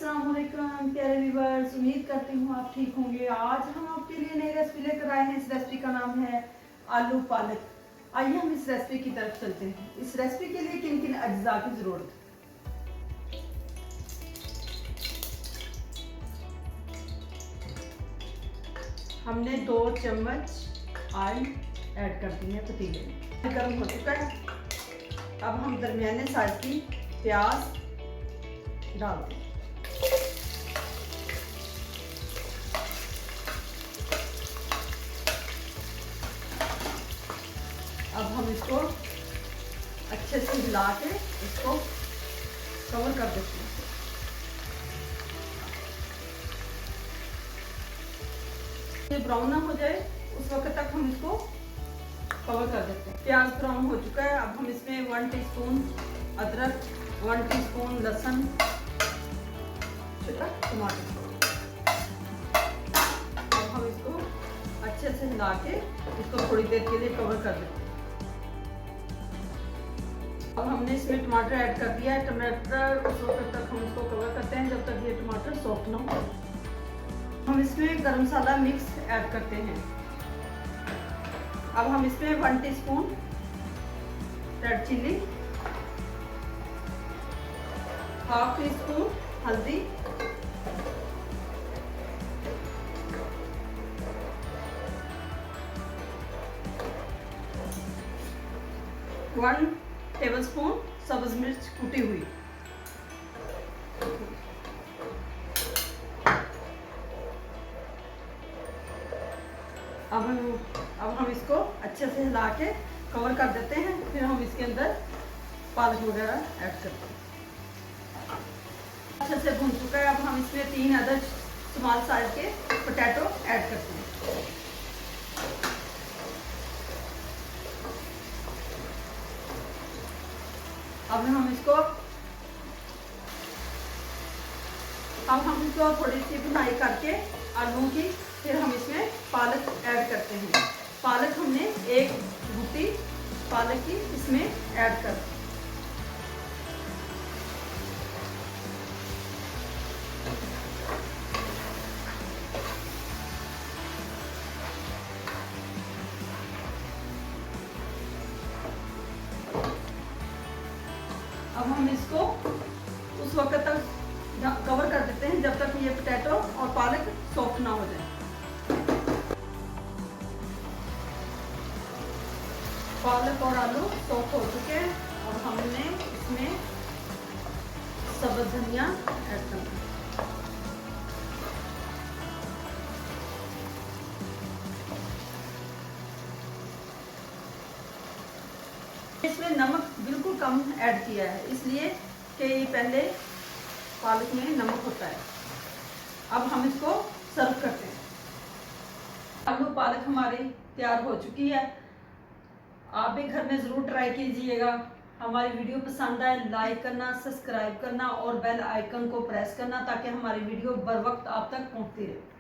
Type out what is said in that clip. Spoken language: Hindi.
अस्सलाम वालेकुम प्यारे व्यूअर्स, उम्मीद करती हूँ आप ठीक होंगे। आज हम आपके लिए नई रेसिपी लेकर आए हैं। इस रेसिपी का नाम है आलू पालक। आइए हम इस रेसिपी की तरफ चलते हैं। इस रेसिपी के लिए किन किन अज्जा की जरूरत है। हमने 2 चम्मच ऑयल ऐड कर दी है पतीले में। गर्म हो चुका है। अब हम दरमियाने साइज की प्याज डाल दें। अब हम इसको अच्छे से हिला के इसको कवर कर देते हैं। ये ब्राउन ना हो जाए उस वक्त तक हम इसको कवर कर देते हैं। प्याज ब्राउन हो चुका है। अब हम इसमें 1 टीस्पून अदरक, 1 टीस्पून लहसुन, टमाटर, अब हम इसको अच्छे से हिला के इसको थोड़ी देर के लिए कवर कर देते हैं। अब हमने इसमें टमाटर ऐड कर दिया है। टमाटर उस वक्त तक हम इसको कवर करते हैं जब तक ये टमाटर सॉफ्ट ना हो। हम इसमें गरम मसाला मिक्स ऐड करते हैं। अब हम इसमें 1 टीस्पून रेड चिल्ली, 1/2 टीस्पून हल्दी, 1 टेबलस्पून सब्ज मिर्च कुटी हुई, अब हम इसको अच्छे से हिला के कवर कर देते हैं। फिर हम इसके अंदर पालक वगैरह ऐड करते हैं। अच्छे से भून चुका है। अब हम इसमें 3 अदद स्मॉल साइज के पोटैटो ऐड करते हैं। अब हम इसको थोड़ी सी भुनाई करके आलू की, फिर हम इसमें पालक ऐड करते हैं। पालक हमने 1 गुट्टी पालक की इसमें ऐड कर दी। अब हम इसको उस वक्त तक कवर कर देते हैं जब तक ये पोटैटो और पालक सॉफ्ट ना हो जाए। पालक और आलू सॉफ्ट हो चुके हैं। अब हमने इसमें सब्ज धनिया ऐड करना है। इसमें नमक बिल्कुल कम ऐड किया है, इसलिए कि पहले पालक में नमक होता है। अब हम इसको सर्व करते हैं। आलू पालक हमारी तैयार हो चुकी है। आप भी घर में ज़रूर ट्राई कीजिएगा। हमारी वीडियो पसंद आए लाइक करना, सब्सक्राइब करना और बेल आइकन को प्रेस करना ताकि हमारी वीडियो बर वक्त आप तक पहुंचती रहे।